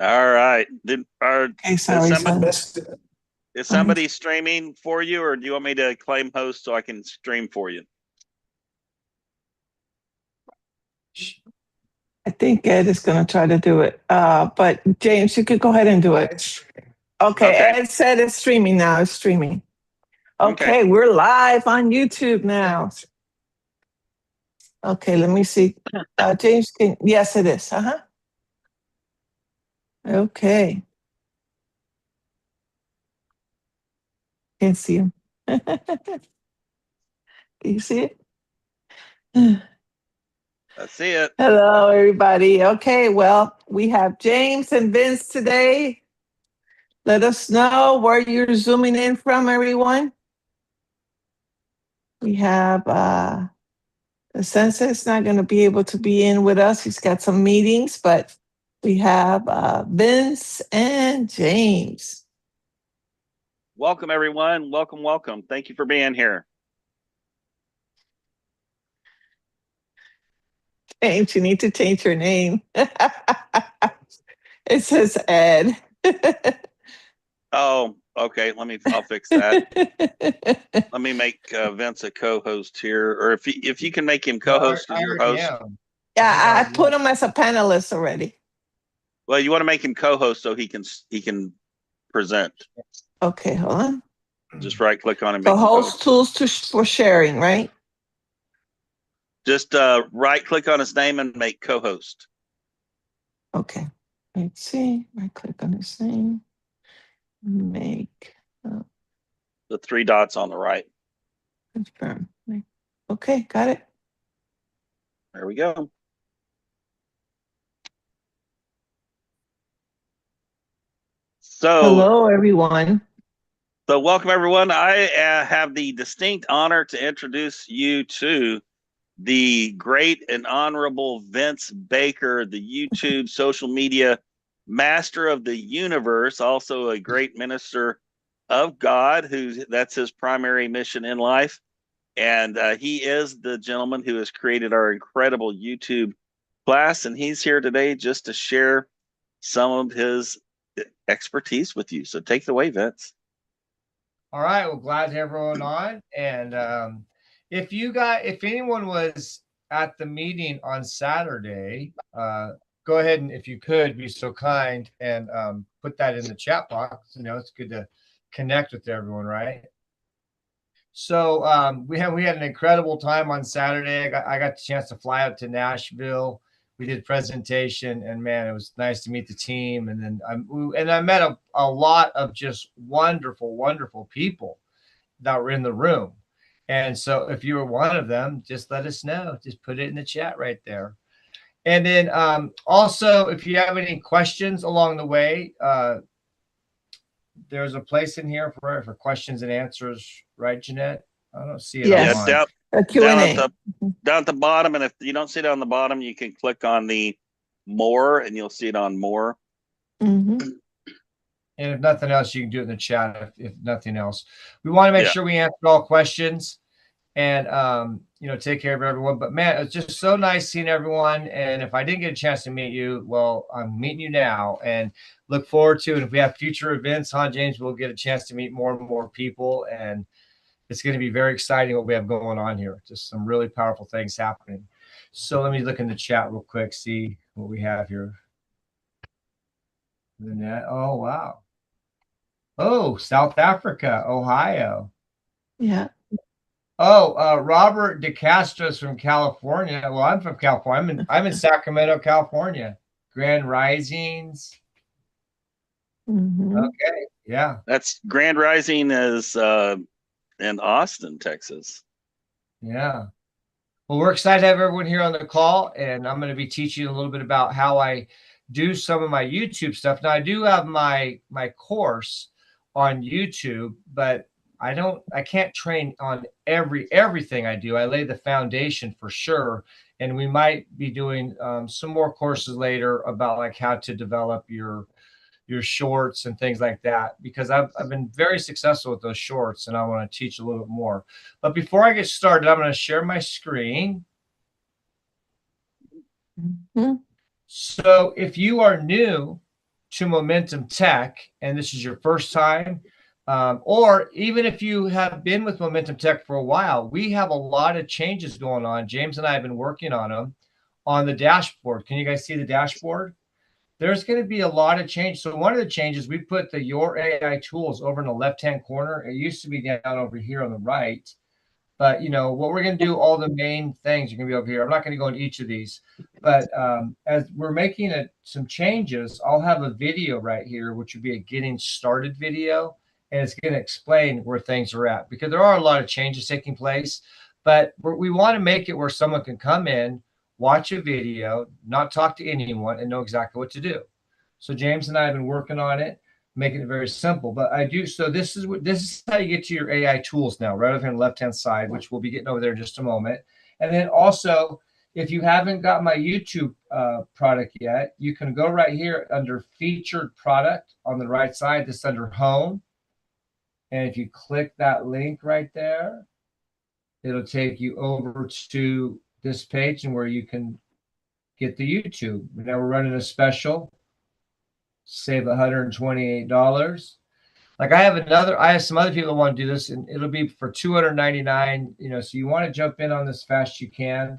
All right. Okay, sorry, is somebody streaming for you, or do you want me to claim host so I can stream for you? I think Ed is going to try to do it. But James, you could go ahead and do it. Okay, Ed said it's streaming now. It's streaming. Okay, we're live on YouTube now. Okay, let me see. James, yes, it is. Okay. Can't see him. Do you see it? I see it. Hello, everybody. Okay, well, we have James and Vince today. Let us know where you're zooming in from, everyone. We have the Sensei's not going to be able to be in with us. He's got some meetings, but we have Vince and James. Welcome, everyone. Welcome, welcome. Thank you for being here. James, you need to change your name. It says Ed. Oh, okay. I'll fix that. Let me make Vince a co-host here, or if you can make him co-host as your host. Yeah, I put him as a panelist already. Well, you want to make him co-host so he can present. Okay, hold on. Just right click on him. So host tools for sharing, right? Just right click on his name and make co-host. Okay. Let's see. Right click on his name. Make the 3 dots on the right. Confirm. Okay, got it. There we go. So hello, everyone. So welcome, everyone. I have the distinct honor to introduce you to the great and honorable Vince Baker, the YouTube social media master of the universe, also a great minister of God, that's his primary mission in life. And he is the gentleman who has created our incredible YouTube class. And he's here today just to share some of his expertise with you. So take it away, Vince. All right. Well, glad to have everyone on. And if anyone was at the meeting on Saturday, go ahead and, if you could be so kind and put that in the chat box. It's good to connect with everyone, right? So we had an incredible time on Saturday. I got the chance to fly out to Nashville. We did presentation, and man, it was nice to meet the team. And then I met a lot of just wonderful, wonderful people that were in the room. And so if you were one of them, just let us know. Just put it in the chat right there. And then also, if you have any questions along the way, there's a place in here for questions and answers, right, Jeanette? I don't see it. Yes. Down at the bottom, and if you don't see it on the bottom, you can click on the more, and you'll see it on more. Mm-hmm. And if nothing else, you can do it in the chat. If nothing else, we want to make sure we answer all questions, and take care of everyone. But man, it's just so nice seeing everyone. And if I didn't get a chance to meet you, well, I'm meeting you now, and look forward to. And if we have future events, James, we'll get a chance to meet more and more people, and it's going to be very exciting what we have going on here. Just some really powerful things happening. So let me look in the chat real quick, see what we have here. Oh, wow. Oh, South Africa, Ohio. Yeah. Oh, Robert DeCastro's from California. Well, I'm from California. I'm in Sacramento, California. Grand Risings. Mm-hmm. Okay. Yeah. That's Grand Rising is in Austin, Texas. Yeah. Well, we're excited to have everyone here on the call, and I'm going to be teaching a little bit about how I do some of my YouTube stuff. Now, I do have my course on YouTube, but I can't train on everything I do. I lay the foundation for sure, and we might be doing some more courses later about like how to develop your shorts and things like that, because I've been very successful with those shorts, and I want to teach a little bit more. But before I get started, I'm going to share my screen. Mm-hmm. So if you are new to Momentum Tech and this is your first time, or even if you have been with Momentum Tech for a while, we have a lot of changes going on. James and I have been working on them on the dashboard. Can you guys see the dashboard? There's going to be a lot of change. So one of the changes, we put the Your AI tools over in the left-hand corner. It used to be down over here on the right. But, you know, what we're going to do, all the main things are going to be over here. I'm not going to go into each of these. But as we're making some changes, I'll have a video right here, which would be a getting started video. And it's going to explain where things are at, because there are a lot of changes taking place. But we want to make it where someone can come in, watch a video, not talk to anyone, and know exactly what to do. So James and I have been working on it, making it very simple. But I do, so this is how you get to your AI tools now, right over here on the left-hand side, which we'll be getting over there in just a moment. And then also, if you haven't got my YouTube product yet, you can go right here under featured product on the right side. This is under home. And if you click that link right there, it'll take you over to this page and where you can get the YouTube. Now we're running a special, save $128. Like I have some other people that want to do this, and it'll be for $299. You know, so you want to jump in on this fast you can.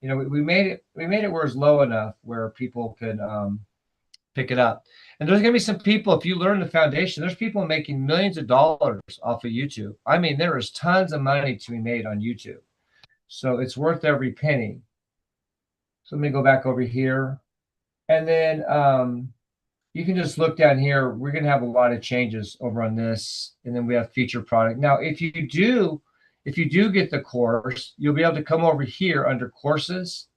You know, we made it where it's low enough where people could pick it up. And there's going to be some people, if you learn the foundation, there's people making millions of dollars off of YouTube. I mean, there is tons of money to be made on YouTube. So it's worth every penny. So let me go back over here. And then you can just look down here. We're going to have a lot of changes over on this. And then we have feature product. Now, if you do get the course, you'll be able to come over here under courses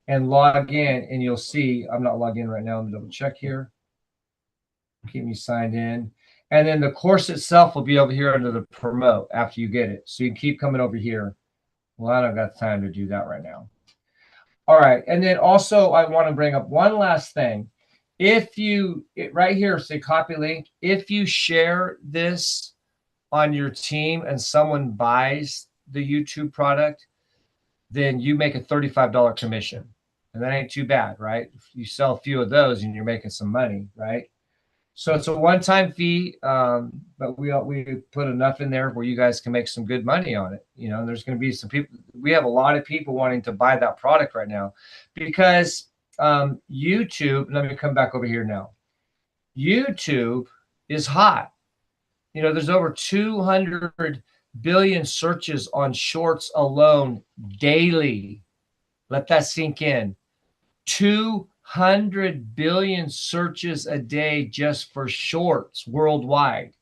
and log in, and you'll see, I'm not logged in right now. Let me double check here. Keep me signed in. And then the course itself will be over here under the promote after you get it. So you can keep coming over here. Well, I don't got time to do that right now. All right. And then also I want to bring up one last thing. If you, right here, say copy link, if you share this on your team and someone buys the YouTube product, then you make a $35 commission. And that ain't too bad, right? If you sell a few of those and you're making some money, right? So it's a one-time fee, but we put enough in there where you guys can make some good money on it. You know, there's going to be some people. We have a lot of people wanting to buy that product right now because YouTube. Let me come back over here now. YouTube is hot. You know, there's over 200 billion searches on shorts alone daily. Let that sink in. 200 billion searches a day just for shorts worldwide.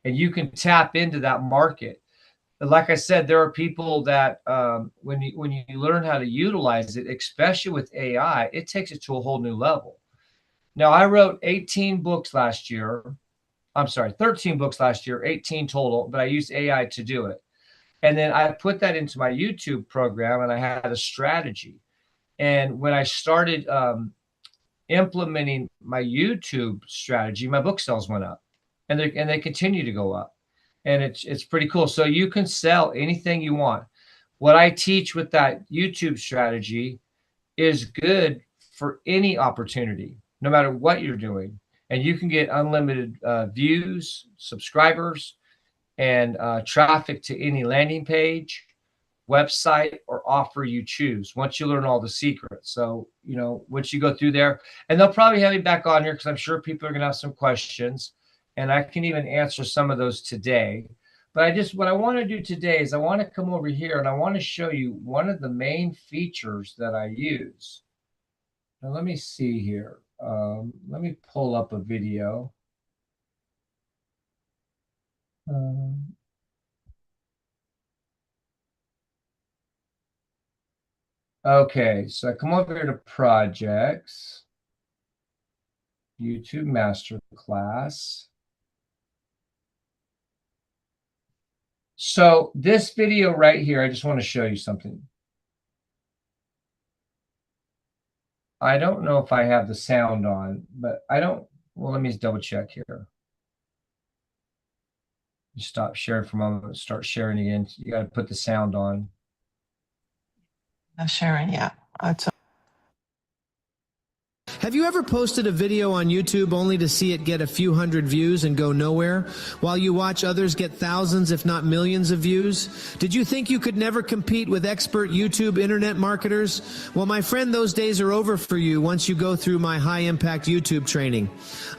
And you can tap into that market. But like I said, there are people that when you learn how to utilize it, especially with AI, it takes it to a whole new level. Now, I wrote 18 books last year. I'm sorry, 13 books last year, 18 total, but I used AI to do it. And then I put that into my YouTube program, and I had a strategy. And when I started implementing my YouTube strategy, my book sales went up, and they continue to go up, and it's pretty cool. So you can sell anything you want. What I teach with that YouTube strategy is good for any opportunity, no matter what you're doing, and you can get unlimited views, subscribers, and traffic to any landing page, website, or offer you choose once you learn all the secrets. So, you know, once you go through there, and they'll probably have me back on here because I'm sure people are going to have some questions, and I can even answer some of those today. But what I want to do today is I want to come over here and I want to show you one of the main features that I use. Now, let me see here. Let me pull up a video. Okay, so I come over here to projects, YouTube Masterclass. So this video right here, I just want to show you something. I don't know if I have the sound on, but I don't. Well, let me double check here. You stop sharing for a moment, start sharing again. You got to put the sound on. Sharon, yeah. Have you ever posted a video on YouTube only to see it get a few hundred views and go nowhere, while you watch others get thousands if not millions of views? Did you think you could never compete with expert YouTube internet marketers? Well, my friend, those days are over for you once you go through my high-impact YouTube training.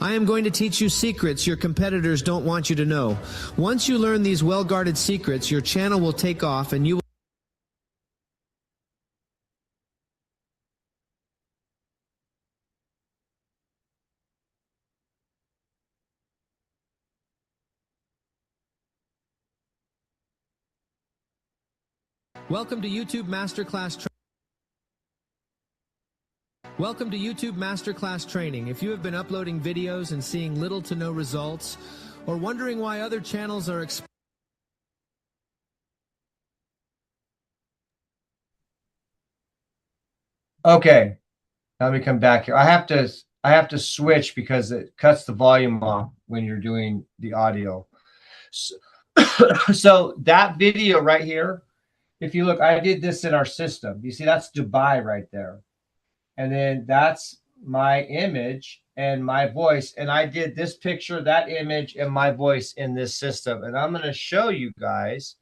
I am going to teach you secrets your competitors don't want you to know. Once you learn these well-guarded secrets, your channel will take off and you will Welcome to YouTube Masterclass Training. If you have been uploading videos and seeing little to no results, or wondering why other channels are Okay, now let me come back here. I have to switch because it cuts the volume off when you're doing the audio. So that video right here, if you look, I did this in our system. You see, that's Dubai right there. And then that's my image and my voice. And I did this picture, that image, and my voice in this system. And I'm going to show you guys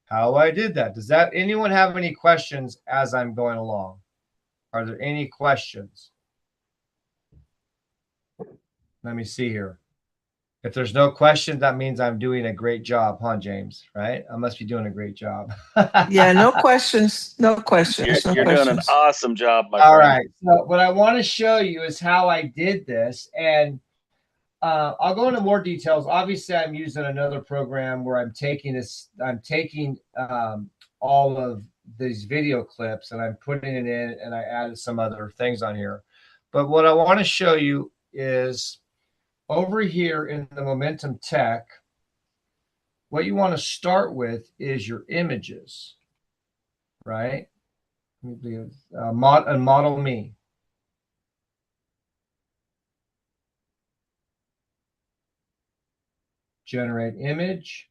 how I did that. Does that anyone have any questions as I'm going along? Are there any questions? Let me see here. If there's no questions, that means I'm doing a great job, huh, James? Right? I must be doing a great job. Yeah, no questions. No questions. You're doing an awesome job, my friend. All friend. right. So what I want to show you is how I did this. And I'll go into more details. Obviously, I'm using another program where I'm taking all of these video clips and I'm putting it in, and I added some other things on here. But what I want to show you is over here in the Momentum Tech, what you want to start with is your images, right? Model Me. Generate image.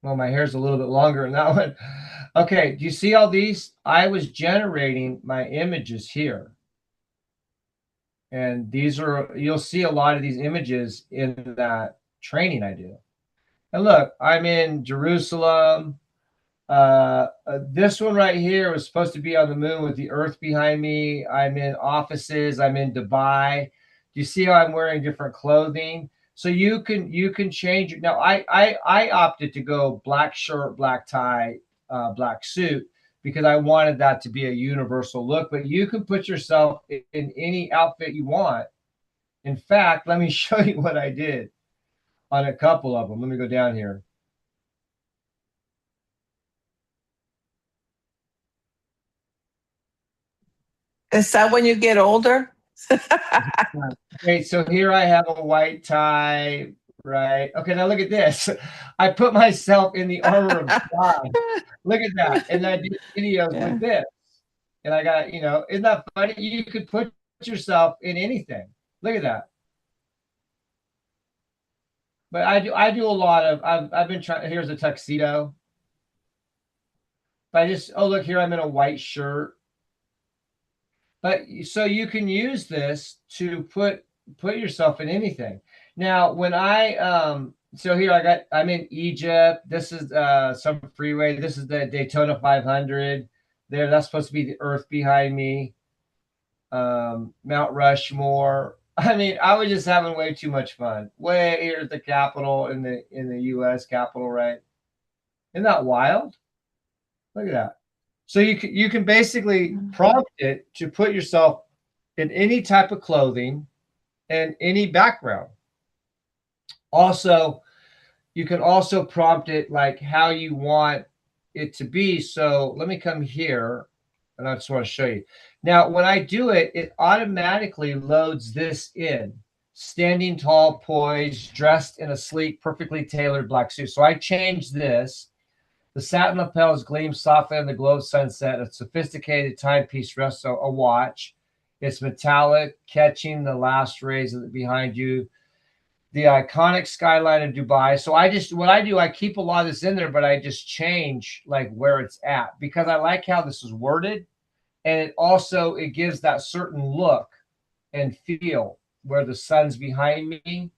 Well, my hair's a little bit longer in that one. Okay, do you see all these? I was generating my images here. And these are, you'll see a lot of these images in that training I do. And look, I'm in Jerusalem. This one right here was supposed to be on the moon with the earth behind me. I'm in offices. I'm in Dubai. Do you see how I'm wearing different clothing? So you can change it. Now I opted to go black shirt, black tie, black suit, because I wanted that to be a universal look, but you can put yourself in any outfit you want. In fact, let me show you what I did on a couple of them. Let me go down here. Is that when you get older? Okay, so here I have a white tie, right? Okay, now look at this. I put myself in the armor of God. Look at that. And I do videos with this. And I got, isn't that funny? You could put yourself in anything. Look at that. But I do a lot of, I've been trying, here's a tuxedo. But oh, look here, I'm in a white shirt. But so you can use this to put yourself in anything. Now, when so here I'm in Egypt. This is some freeway. This is the Daytona 500. There, that's supposed to be the earth behind me. Mount Rushmore. I mean, I was just having way too much fun. Way here at the Capitol in the U.S. Capitol, right? Isn't that wild? Look at that. So you can basically prompt it to put yourself in any type of clothing and any background. Also, you can also prompt it like how you want it to be. So let me come here, and I just want to show you. Now, when I do it, it automatically loads this in. Standing tall, poised, dressed in a sleek, perfectly tailored black suit. So I changed this. The satin lapels gleam softly in the glow of sunset. A sophisticated timepiece rests a watch. It's metallic, catching the last rays behind you. the iconic skyline of Dubai. So what I do, I keep a lot of this in there, but I just change like where it's at because I like how this is worded. And it gives that certain look and feel where the sun's behind me.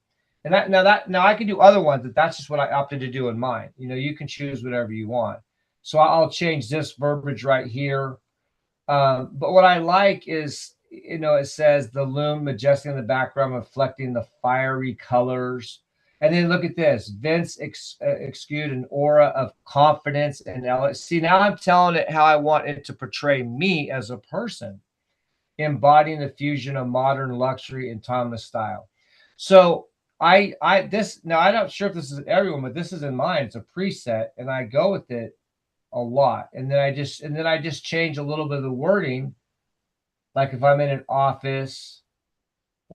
And now I can do other ones, but that's just what I opted to do in mine. You can choose whatever you want. So I'll change this verbiage right here. But what I like is, it says the loom majestic in the background, reflecting the fiery colors. And then look at this. Vince exude an aura of confidence and elegance. See, now I'm telling it how I want it to portray me as a person, embodying the fusion of modern luxury and timeless style. So I'm not sure if this is everyone, but this is in mine. It's a preset, and I go with it a lot. And then I just change a little bit of the wording, like if I'm in an office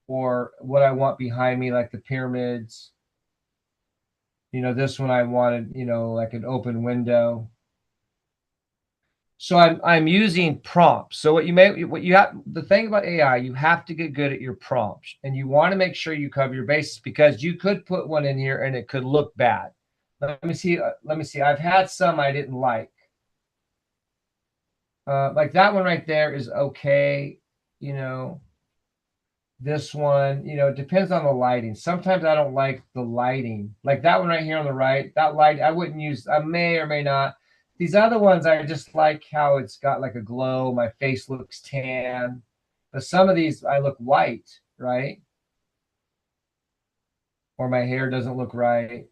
or what I want behind me, like the pyramids. This one I wanted, like an open window. So I'm using prompts. So the thing about AI, you have to get good at your prompts, and you want to make sure you cover your bases because you could put one in here and it could look bad. Let me see. I've had some I didn't like. Like that one right there is okay. This one, it depends on the lighting. Sometimes I don't like the lighting. Like that one right here on the right, that light I wouldn't use. I may or may not. These other ones, I just like how it's got like a glow. My face looks tan. But some of these, I look white, right? Or my hair doesn't look right.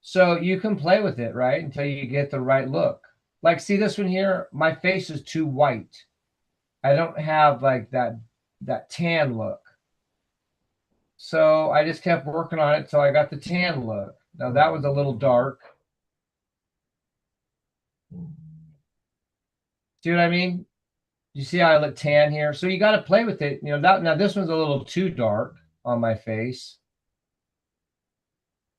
So you can play with it, right? Until you get the right look. Like, see this one here? My face is too white. I don't have like that tan look. So I just kept working on it until I got the tan look. Now that was a little dark. See what I mean? You see how I look tan here? So you got to play with it. Now this one's a little too dark on my face.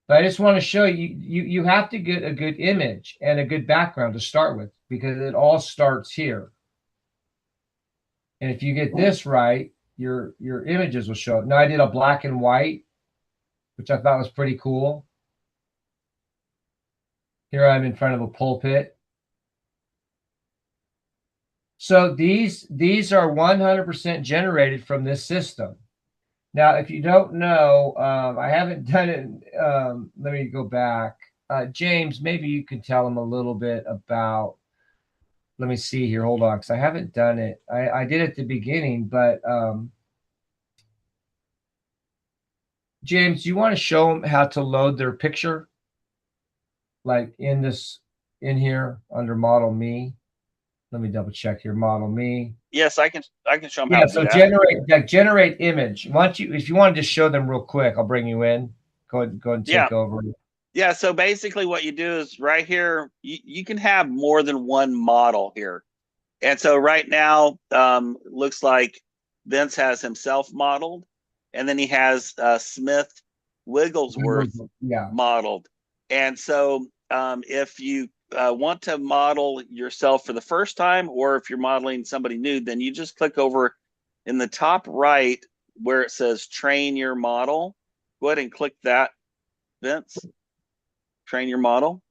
But I just want to show you have to get a good image and a good background to start with because it all starts here. And if you get this right, your images will show up. Now I did a black and white, which I thought was pretty cool. Here I'm in front of a pulpit. So these are 100% generated from this system. Now, if you don't know, I haven't done it. Let me go back. James, maybe you can tell them a little bit about. Let me see here. Hold on, because I haven't done it. I did it at the beginning, but James, do you want to show them how to load their picture? Like in here under Model Me. Let me double check here. Model Me. Yes, I can show them Yeah, how to so do that. generate image. If you want to just show them real quick, I'll bring you in. Go ahead and take over. Yeah, so basically what you do is right here, you can have more than one model here. And so right now, looks like Vince has himself modeled, and then he has Smith Wigglesworth modeled. And so if you want to model yourself for the first time, or if you're modeling somebody new, then you just click over in the top right where it says train your model. Go ahead and click that, Vince. Train your model.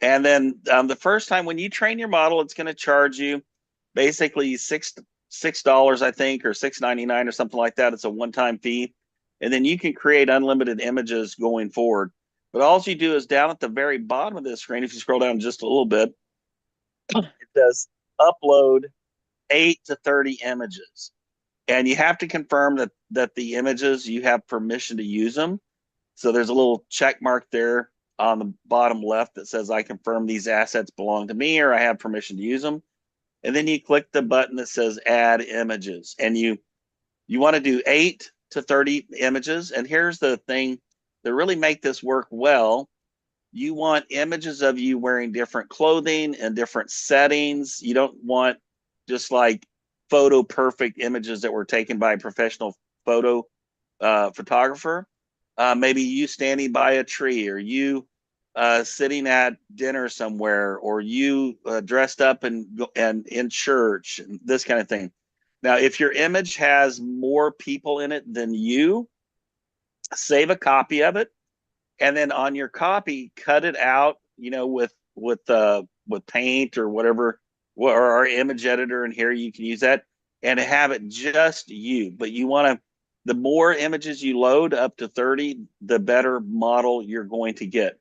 And then the first time when you train your model, it's going to charge you basically $6, I think, or $6.99 or something like that. It's a one-time fee. And then you can create unlimited images going forward. But all you do is down at the very bottom of this screen, if you scroll down just a little bit, it says upload 8 to 30 images. And you have to confirm that the images, you have permission to use them. So there's a little check mark there on the bottom left that says I confirm these assets belong to me, or I have permission to use them. And then you click the button that says add images, and you want to do 8 to 30 images. And here's the thing that really make this work well. You want images of you wearing different clothing and different settings. You don't want just like photo perfect images that were taken by a professional photographer. Maybe you standing by a tree, or you sitting at dinner somewhere, or you dressed up and in church, this kind of thing. Now, if your image has more people in it than you, save a copy of it, and then on your copy, cut it out, with paint or whatever, or our image editor in here, you can use that and have it just you. But you want to, the more images you load, up to 30, the better model you're going to get.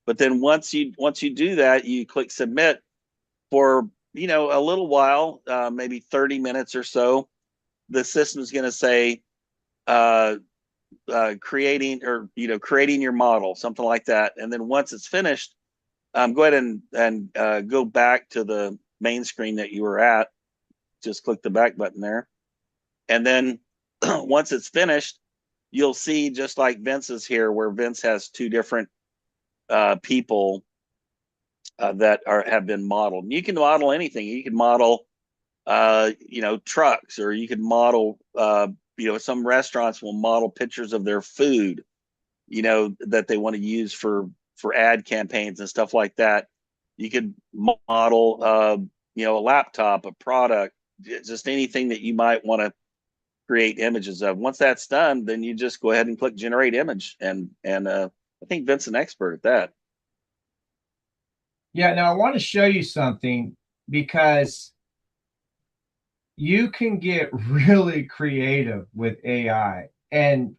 But then once you do that, you click submit for a little while, maybe 30 minutes or so. The system's going to say creating your model, something like that. And then once it's finished, go ahead and go back to the main screen that you were at. Just click the back button there. And then once it's finished, you'll see, just like Vince's here, where Vince has two different people that have been modeled. And you can model anything. You can model trucks, or you can model some restaurants will model pictures of their food, that they want to use for ad campaigns and stuff like that. You could model a laptop, a product, just anything that you might want to create images of. Once that's done, then you just go ahead and click generate image, and I think Vince's an expert at that. Yeah, now I want to show you something, because you can get really creative with AI, and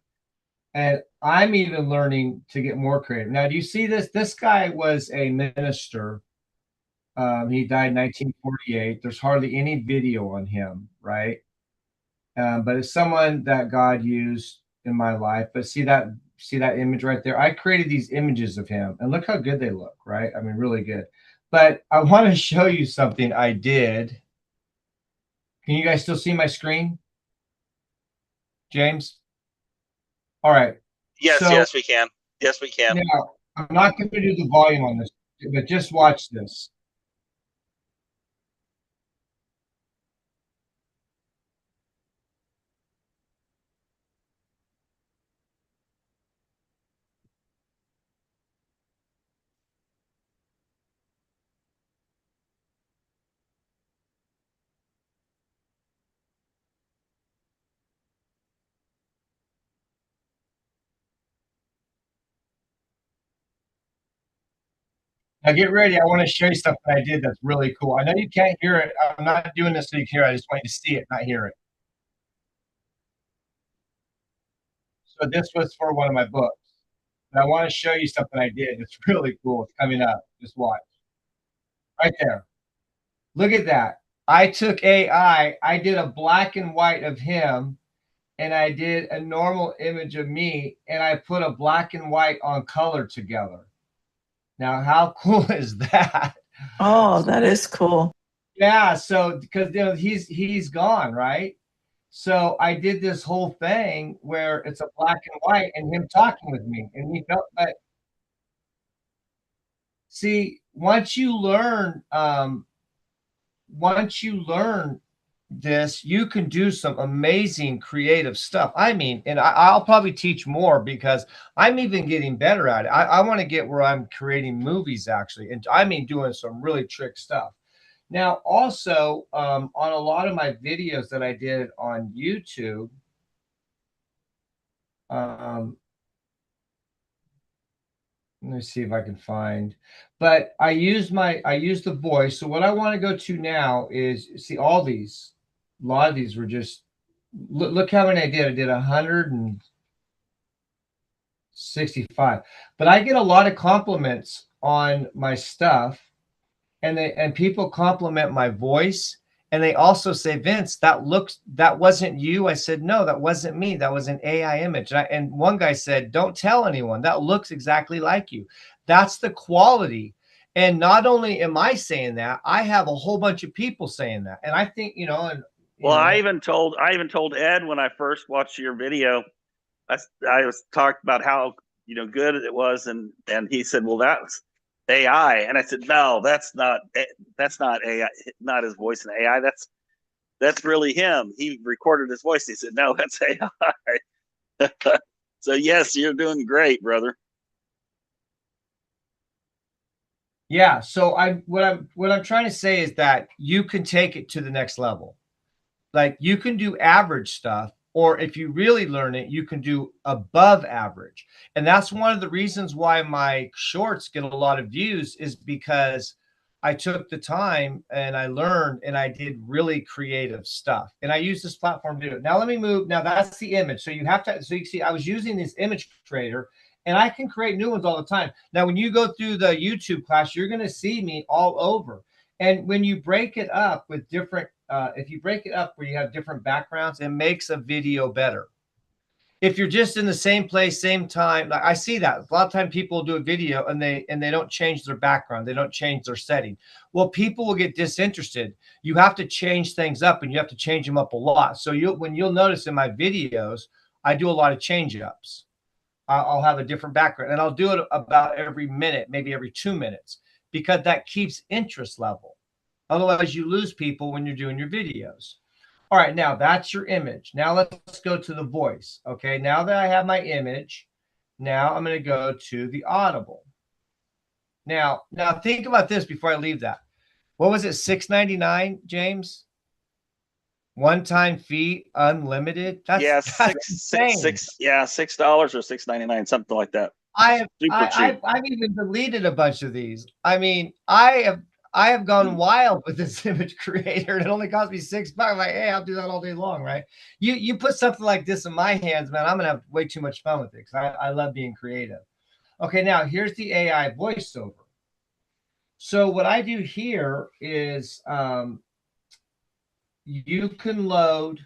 I'm even learning to get more creative. Now, do you see this? This guy was a minister. He died in 1948. There's hardly any video on him, right? But it's someone that God used in my life. But see that image right there? I created these images of him, and look how good they look, right? I mean, really good. But I want to show you something I did. Can you guys still see my screen, James? All right. Yes, we can. Yes, we can. Now, I'm not going to do the volume on this, but just watch this. Now get ready. I want to show you something I did that's really cool. I know you can't hear it. I'm not doing this so you can hear it. I just want you to see it, not hear it. So this was for one of my books. And I want to show you something I did. It's really cool. It's coming up. Just watch. Right there. Look at that. I took AI. I did a black and white of him, and I did a normal image of me, and I put a black and white on color together. Now, how cool is that? Oh, that is cool. Yeah, so because he's gone, right? So I did this whole thing where it's a black and white and him talking with me, and he felt like, see, once you learn this, you can do some amazing creative stuff. I mean, and I'll probably teach more, because I'm even getting better at it. I want to get where I'm creating movies, actually, and I mean doing some really trick stuff. Now, also, on a lot of my videos that I did on YouTube, let me see if I can find, but I use the voice. So what I want to go to now is, see, all these, a lot of these were just, look how many I did. I did 165, but I get a lot of compliments on my stuff, and people compliment my voice, and they also say, Vince, that wasn't you. I said, no, that wasn't me. That was an AI image. And one guy said, don't tell anyone. That looks exactly like you. That's the quality. And not only am I saying that, I have a whole bunch of people saying that. And I think, I even told Ed when I first watched your video, I was talked about how good it was, and he said, well, that's AI, and I said, no, that's not AI, not his voice in AI. That's really him. He recorded his voice. He said, no, that's AI. So yes, you're doing great, brother. Yeah. So what I'm trying to say is that you can take it to the next level. Like you can do average stuff, or if you really learn it, you can do above average. And that's one of the reasons why my shorts get a lot of views, is because I took the time and I learned and I did really creative stuff. And I use this platform to do it. Now let me move. Now that's the image. So you have to, so you see, I was using this image creator and I can create new ones all the time. Now, when you go through the YouTube class, you're going to see me all over. And when you break it up with different, if you break it up where you have different backgrounds, it makes a video better. If you're just in the same place, same time, like I see that a lot of times people do a video and they don't change their background, they don't change their setting. Well, people will get disinterested. You have to change things up, and you have to change them up a lot. So when you'll notice in my videos, I do a lot of change ups. I'll have a different background, and I'll do it about every minute, maybe every 2 minutes, because that keeps interest level. Otherwise, you lose people when you're doing your videos. All right, now that's your image. Now let's go to the voice. Okay, now that I have my image, now I'm going to go to the audible. Now think about this before I leave that. What was it, $6.99, James? One-time fee, unlimited. That's insane. $6 or $6.99, something like that. I've even deleted a bunch of these. I mean, I have gone wild with this image creator. It only cost me $6. I'm like, hey, I'll do that all day long, right? You put something like this in my hands, man, I'm gonna have way too much fun with it because I love being creative. Okay, now here's the AI voiceover. So what I do here is you can load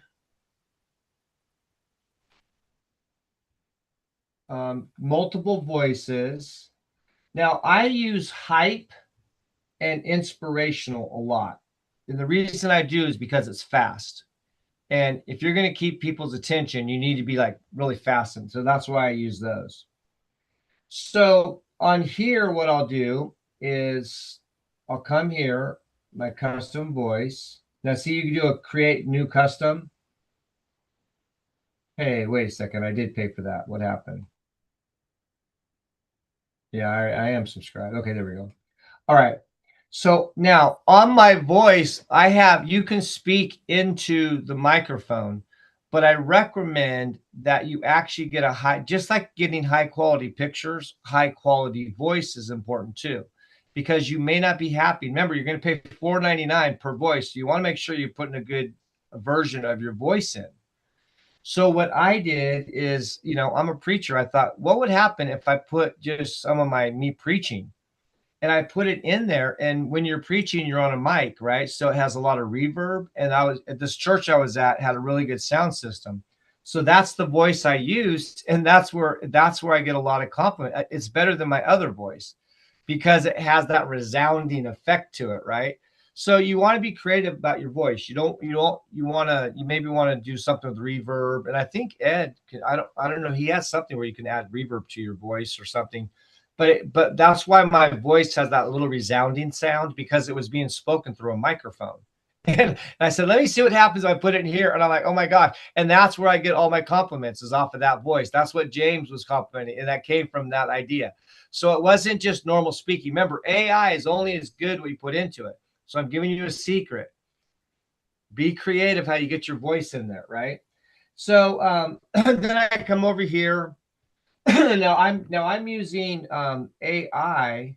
multiple voices. Now I use hype and inspirational a lot. And the reason I do is because it's fast. And if you're going to keep people's attention, you need to be like really fastened. So that's why I use those. So on here, what I'll do is I'll come here, my custom voice. Now see, you can do a create new custom. Hey, wait a second. I did pay for that. What happened? Yeah, I am subscribed. Okay, there we go. All right. So now on my voice, you can speak into the microphone, but I recommend that you actually get just like getting high quality pictures, high quality voice is important too, because you may not be happy. Remember, you're going to pay $4.99 per voice. So you want to make sure you're putting a good version of your voice in. So what I did is, I'm a preacher. I thought, what would happen if I put just some of me preaching? And I put it in there. And when you're preaching, you're on a mic, right? So it has a lot of reverb. And I was at this church I was at, had a really good sound system. So that's the voice I used. And that's where I get a lot of compliment. It's better than my other voice because it has that resounding effect to it, right? So you want to be creative about your voice. You maybe want to do something with reverb. And I think Ed, I don't know, he has something where you can add reverb to your voice or something. But that's why my voice has that little resounding sound, because it was being spoken through a microphone. And I said, let me see what happens if I put it in here. And I'm like, oh my God. And that's where I get all my compliments, is off of that voice. That's what James was complimenting. And that came from that idea. So it wasn't just normal speaking. Remember, AI is only as good what you put into it. So I'm giving you a secret. Be creative how you get your voice in there, right? So then I come over here. now I'm using AI.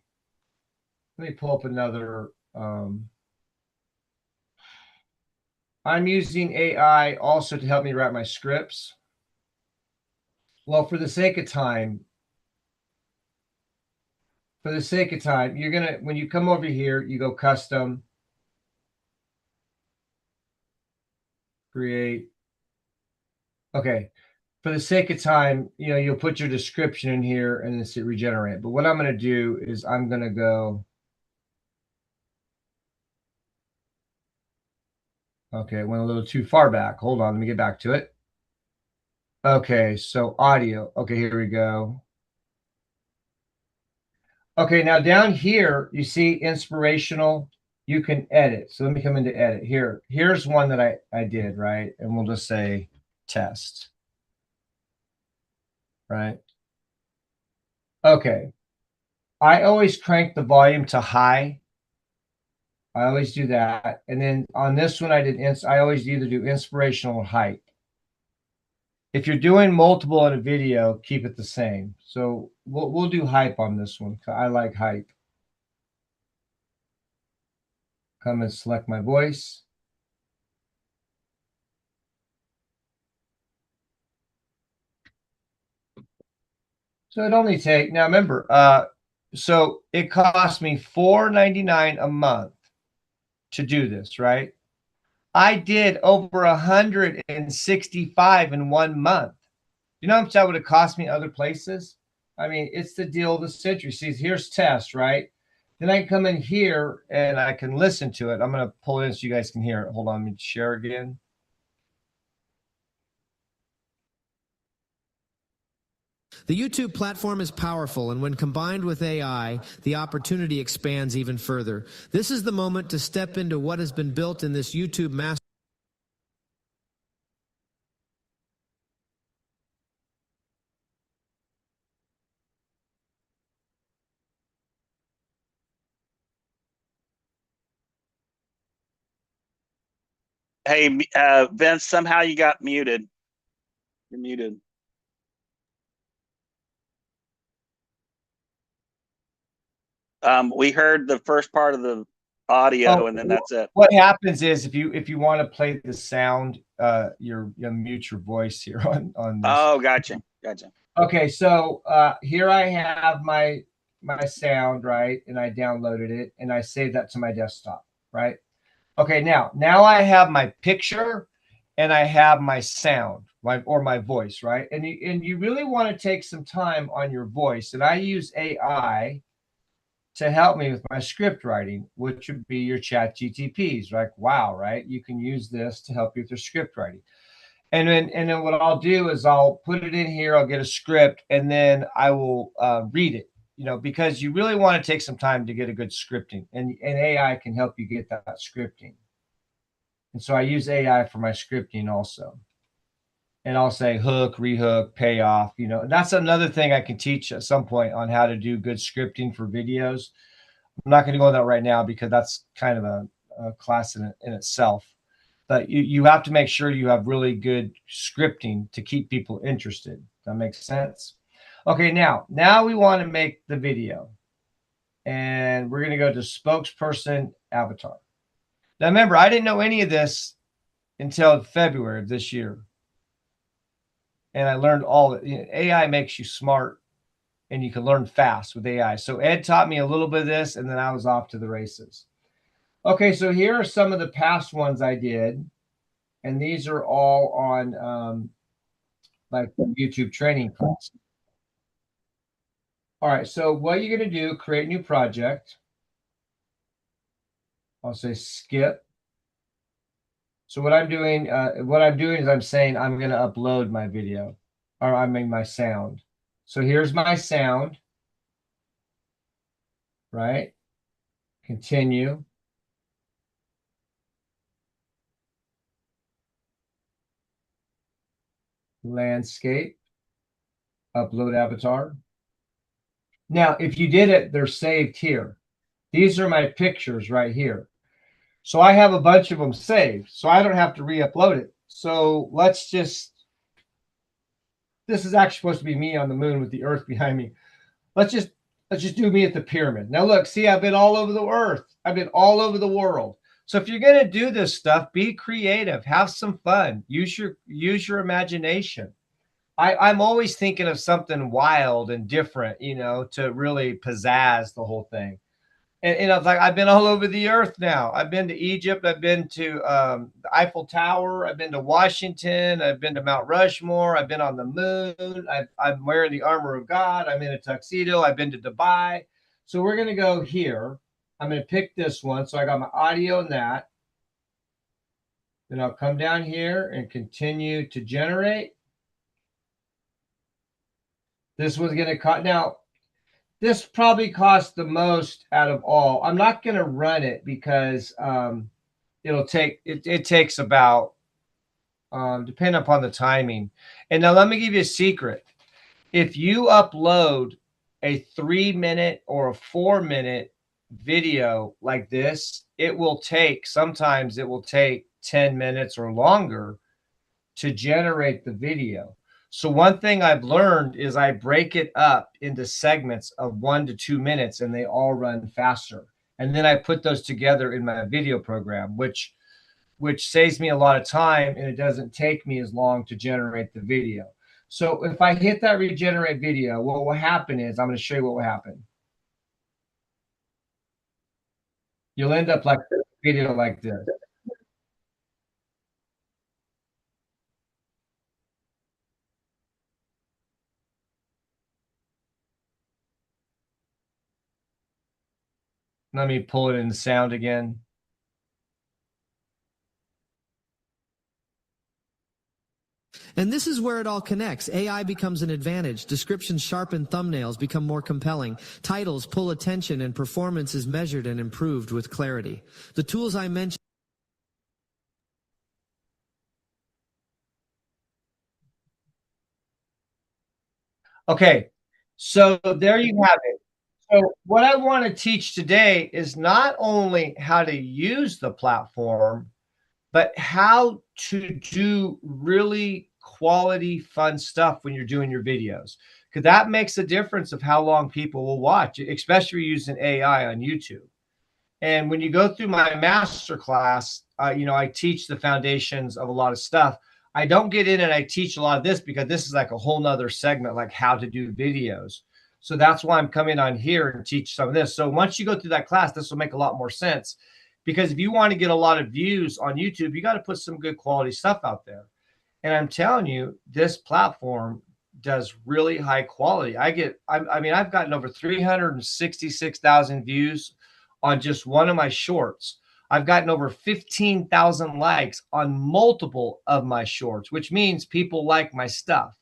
Let me pull up another. I'm using AI also to help me write my scripts. Well, for the sake of time, you're gonna, when you come over here, you go custom, create. Okay. For the sake of time, you'll put your description in here and then say regenerate. But what I'm going to do is I'm going to go. Okay, it went a little too far back. Hold on, let me get back to it. Okay, so audio. Okay, here we go. Okay, now down here, you see inspirational. You can edit. So let me come into edit. Here's one that I did, right? And we'll just say test. Right. Okay. I always crank the volume to high. I always do that. And then on this one, I always either do inspirational or hype. If you're doing multiple in a video, keep it the same. So we'll do hype on this one. I like hype. Come and select my voice. So it only take, now remember, so it cost me $4.99 a month to do this, right? I did over 165 in 1 month. You know how much that would have cost me other places? I mean, it's the deal of the century. See, here's test, right? Then I can come in here and I can listen to it. I'm going to pull it in so you guys can hear it. Hold on, let me share again. The YouTube platform is powerful, and when combined with AI, the opportunity expands even further. This is the moment to step into what has been built in this YouTube master. Hey, Vince, somehow you got muted. You're muted. We heard the first part of the audio, and then that's it. What happens is if you want to play the sound, you mute your voice here on this. Oh, gotcha. Okay, so here I have my sound, right? And I downloaded it and I saved that to my desktop, right? Okay, now I have my picture and I have my sound, my voice, right? And you really want to take some time on your voice. And I use AI to help me with my script writing, which would be your chat GTPs. Like, wow, right? You can use this to help you with your script writing. And then what I'll do is I'll put it in here, I'll get a script, and then I will read it, because you really want to take some time to get a good scripting, and AI can help you get that scripting. And so I use AI for my scripting also. And I'll say hook, rehook, payoff, that's another thing I can teach at some point on how to do good scripting for videos. I'm not going to go into that right now because that's kind of a class in itself. But you have to make sure you have really good scripting to keep people interested. That makes sense? Okay, now we want to make the video. And we're going to go to spokesperson avatar. Now, remember, I didn't know any of this until February of this year. And I learned all that. AI makes you smart, and you can learn fast with AI. So Ed taught me a little bit of this, and then I was off to the races. Okay, so here are some of the past ones I did. And these are all on like the YouTube training class. All right, so what you're going to do, create a new project. I'll say skip. So what I'm doing is I'm saying I'm going to upload my video, or I mean my sound. So here's my sound, right? Continue. Landscape. Upload avatar. Now, if you did it, they're saved here. These are my pictures right here. So I have a bunch of them saved, so I don't have to re-upload it. So this is actually supposed to be me on the moon with the earth behind me. Let's just do me at the pyramid. Now look, see, I've been all over the earth. I've been all over the world. So if you're going to do this stuff, be creative, have some fun, use your imagination. I'm always thinking of something wild and different, to really pizzazz the whole thing. And I've been all over the earth now. I've been to Egypt. I've been to the Eiffel Tower. I've been to Washington. I've been to Mount Rushmore. I've been on the moon. I'm wearing the armor of God. I'm in a tuxedo. I've been to Dubai. So we're going to go here. I'm going to pick this one. So I got my audio and that. Then I'll come down here and continue to generate. This one's going to cut. Now, this probably costs the most out of all. I'm not going to run it because it takes about, depending upon the timing. And now let me give you a secret. If you upload a 3-minute or a 4-minute video like this, sometimes it will take 10 minutes or longer to generate the video. So one thing I've learned is I break it up into segments of 1 to 2 minutes, and they all run faster. And then I put those together in my video program, which saves me a lot of time, and it doesn't take me as long to generate the video. So if I hit that regenerate video, what will happen is, I'm going to show you what will happen. You'll end up like a video like this. Let me pull it in the sound again. And this is where it all connects. AI becomes an advantage. Descriptions sharpen thumbnails, become more compelling. Titles pull attention, and performance is measured and improved with clarity. The tools I mentioned. Okay, so there you have it. So what I want to teach today is not only how to use the platform, but how to do really quality, fun stuff when you're doing your videos. Because that makes a difference of how long people will watch, especially using AI on YouTube. And when you go through my master class, I teach the foundations of a lot of stuff. I don't get in and I teach a lot of this because this is like a whole nother segment, like how to do videos. So that's why I'm coming on here and teach some of this. So once you go through that class, this will make a lot more sense, because if you want to get a lot of views on YouTube, you got to put some good quality stuff out there. And I'm telling you, this platform does really high quality. I've gotten over 366,000 views on just one of my shorts. I've gotten over 15,000 likes on multiple of my shorts, which means people like my stuff.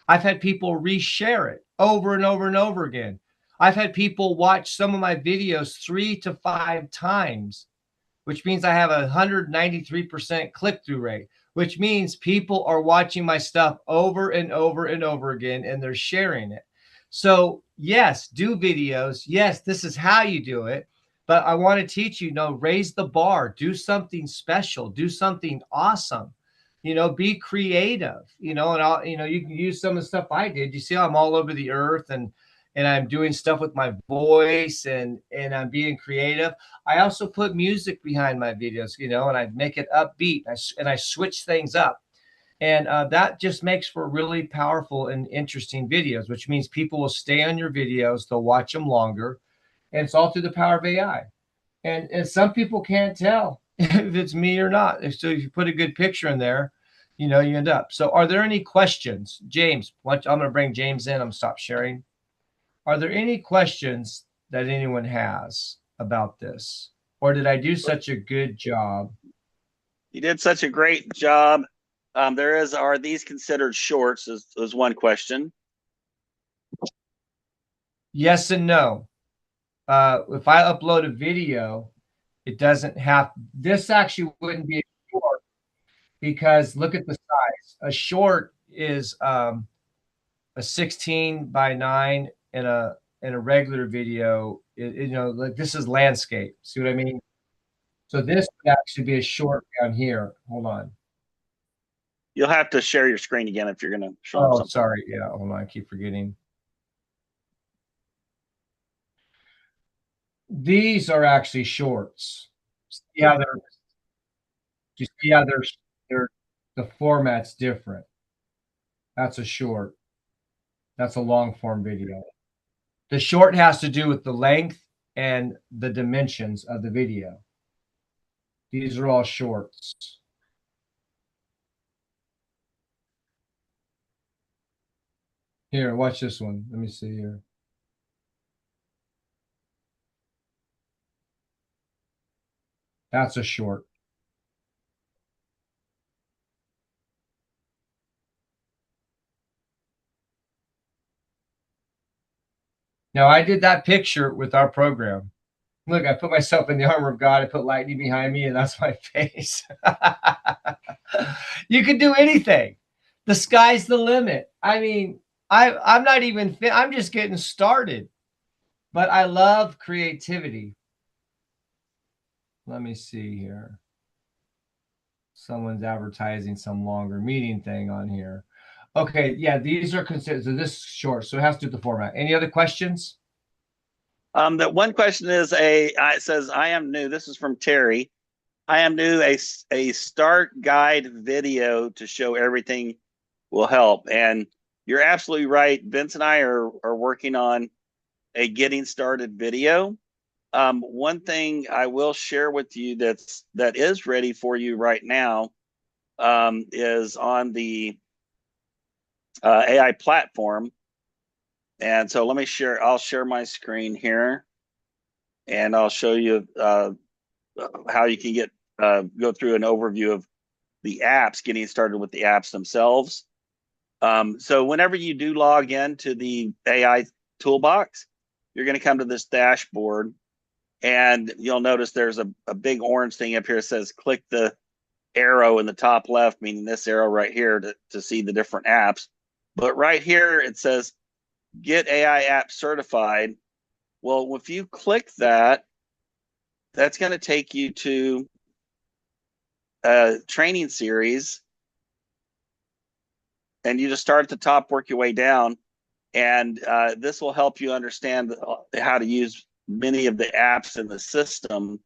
I've had people reshare it over and over and over again. I've had people watch some of my videos 3 to 5 times, which means I have a 193% click-through rate, which means people are watching my stuff over and over and over again, and they're sharing it. So yes, do videos. Yes, this is how you do it. But I want to teach you, raise the bar, do something special, do something awesome, be creative, and you can use some of the stuff I did. You see, I'm all over the earth, and I'm doing stuff with my voice, and I'm being creative. I also put music behind my videos, and I make it upbeat, and I switch things up. And that just makes for really powerful and interesting videos, which means people will stay on your videos. They'll watch them longer. And it's all through the power of AI. And some people can't tell if it's me or not. So if you put a good picture in there, you end up. So are there any questions? James, I'm going to bring James in. I'm going to stop sharing. Are there any questions that anyone has about this? Or did I do such a good job? You did such a great job. Are these considered shorts is one question. Yes and no. If I upload a video, it doesn't have, this actually wouldn't be a short, because look at the size. A short is a 16:9, and a regular video, like this is landscape. See what I mean? So this would actually be a short down here. Hold on. You'll have to share your screen again if you're going to show Oh, something. sorry. Yeah, hold on. I keep forgetting. These are actually shorts. See how the format's different. That's a short. That's a long form video. The short has to do with the length and the dimensions of the video. These are all shorts. Here, watch this one. Let me see here. That's a short. Now, I did that picture with our program. Look, I put myself in the armor of God. I put lightning behind me, and that's my face. You can do anything. The sky's the limit. I mean, I'm not even I'm just getting started. But I love creativity. let me see here. Someone's advertising some longer meeting thing on here. Okay, yeah, these are considered, so this is short, so it has to do the format. Any other questions? That one question is it says, I am new. This is from Terry. I am new. A start guide video to show everything will help. And you're absolutely right. Vince and I are working on a getting started video. One thing I will share with you that is ready for you right now is on the AI platform. And so let me share, I'll share my screen here and I'll show you how you can get go through an overview of the apps, getting started with the apps themselves. So whenever you do log in to the AI toolbox, you're going to come to this dashboard and you'll notice there's a big orange thing up here that says click the arrow in the top left, meaning this arrow right here to see the different apps. But right here it says get AI app certified. Well, if you click that, that's going to take you to a training series. And you just start at the top, work your way down. And this will help you understand how to use many of the apps in the system.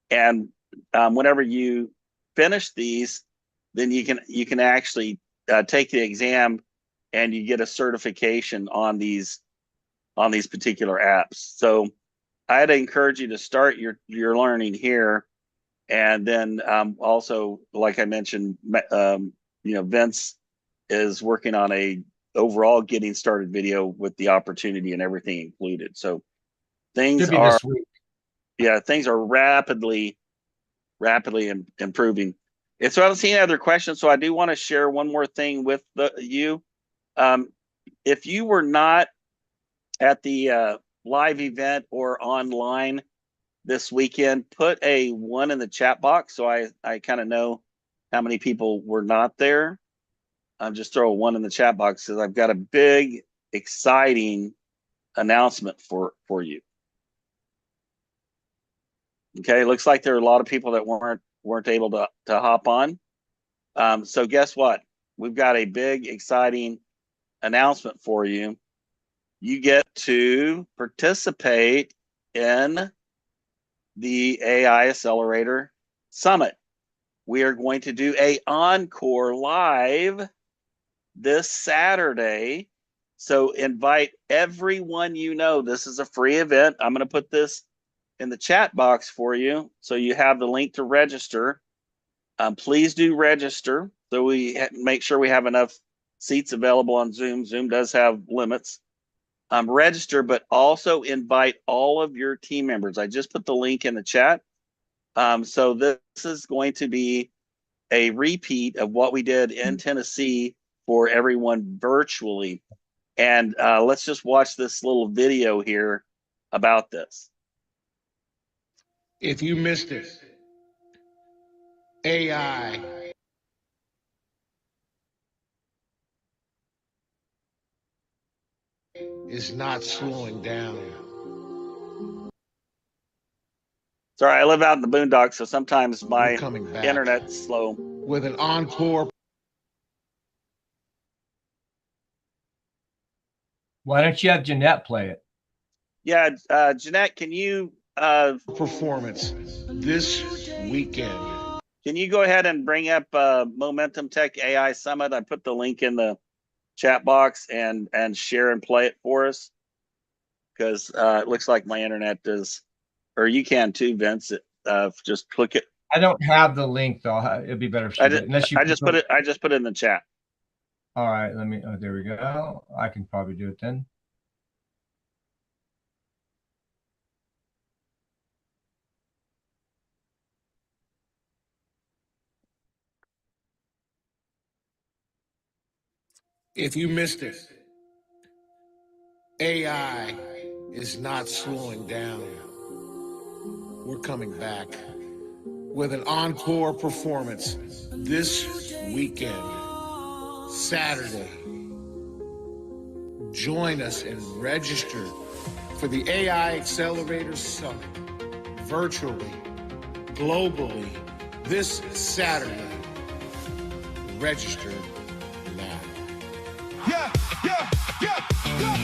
And whenever you finish these, then you can actually take the exam and you get a certification on these particular apps. So I'd encourage you to start your learning here. And then also, like I mentioned, Vince is working on a overall getting started video with the opportunity and everything included. So things are this week. Yeah, things are rapidly improving. And so I don't see any other questions. So I do want to share one more thing with you. If you were not at the live event or online this weekend, put a 1 in the chat box so I kind of know how many people were not there. Just throw a 1 in the chat box because I've got a big, exciting announcement for you. Okay, looks like there are a lot of people that weren't able to hop on. So guess what? We've got a big, exciting announcement for you. You get to participate in the AI Accelerator Summit. We are going to do an encore live this Saturday. So invite everyone you know. This is a free event. I'm going to put this in the chat box for you so you have the link to register. Please do register so we make sure we have enough seats available on Zoom. Zoom does have limits. Register, but also invite all of your team members. I just put the link in the chat. So this is going to be a repeat of what we did in Tennessee for everyone virtually. And let's just watch this little video here about this. If you missed it, AI is not slowing down. Sorry, I live out in the boondocks, so sometimes my internet's slow. With an encore. Why don't you have Jeanette play it? Yeah, Jeanette, can you performance this weekend? Can you go ahead and bring up Momentum Tech AI Summit? I put the link in the chat box and share and play it for us because it looks like my internet is, or you can too, Vince. Just click it. I don't have the link though. It'd be better if you did. Unless you I just put it in the chat. All right, let me. Oh, there we go. I can probably do it then. If you missed it, AI is not slowing down. We're coming back with an encore performance this weekend, Saturday. Join us and register for the AI Accelerator Summit virtually globally this Saturday. Register now. Yeah, yeah, yeah, yeah.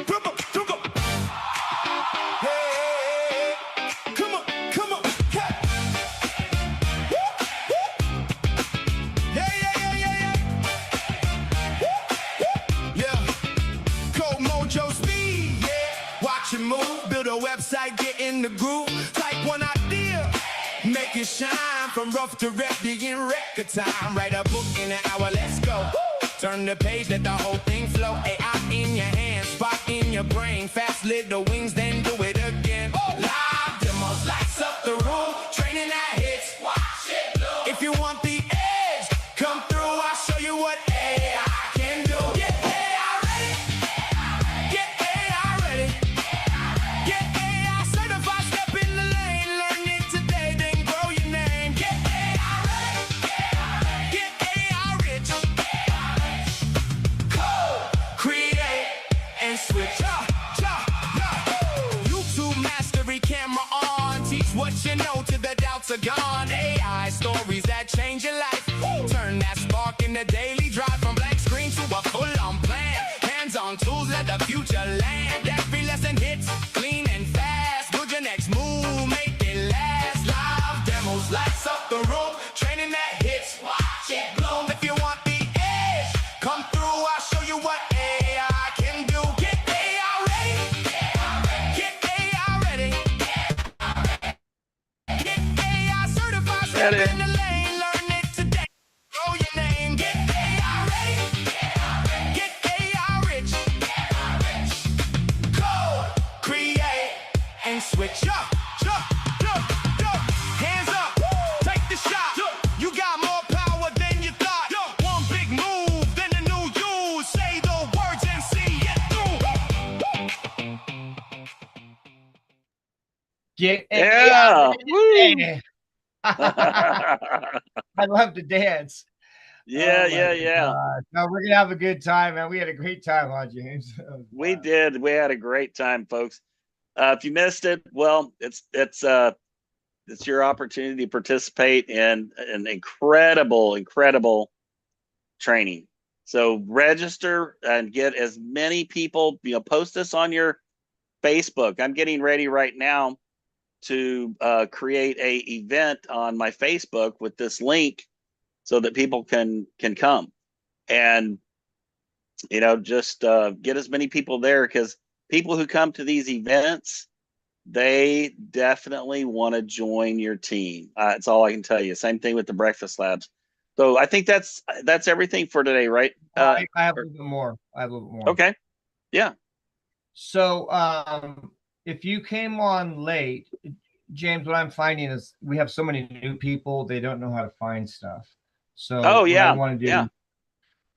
Come on, come on. Hey, come on, come on. Yeah. Yeah, yeah, yeah, yeah, yeah. Yeah. Code Mojo Speed, yeah. Watch it move, build a website, get in the groove. Type one idea, make it shine from rough to ready in record time. Write a book in an hour, let's go. Turn the page, let the whole thing flow. AI in your hands, spot in your brain. Fast little wings, then do it again. Live demos, lights up the room. Training that hits, watch it blow. If you want the edge, come through, I'll show you what AI can do. Get AI ready. Get AI ready. Get AI certified, step in the lane. Learn it today, then grow your name. Get AI ready. Get AI rich. Code, create, and switch. YouTube mastery, camera on. Teach what you know till the doubts are gone. AI stories that change your life. Turn that spark in the daily drive from blank screen to a full-on plan. Hands-on tools, let the future land. Every lesson hits clean and fast. Build your next move, make it last. Live demos, lights up the room. Training that hits, watch it bloom. If you want the edge, come through, I'll show you what AI can do. Get AI ready. Get AI ready. Get AI certified. Step Ready. in the lane, learn it today. Grow your name. Get AI ready. Get AI rich. Code, create, and switch up. Hands up. Take the shot. You got more power than you thought. One big move, then a new you. Say the words and see it through. Get Yeah. Woo. AI. I love to dance. Yeah, Oh my yeah, yeah. God. No, we're gonna have a good time, man. We had a great time, huh, James? We did. We had a great time, folks. If you missed it, well, it's your opportunity to participate in an incredible training. So register and get as many people. Post this on your Facebook. I'm getting ready right now to create a event on my Facebook with this link so that people can come and just get as many people there, because people who come to these events, they definitely want to join your team. That's all I can tell you. Same thing with the Breakfast Labs. So I think that's everything for today, right? I have a little bit more. Okay. Yeah. So if you came on late, James, what I'm finding is we have so many new people, they don't know how to find stuff. So Oh, what yeah. I want to do,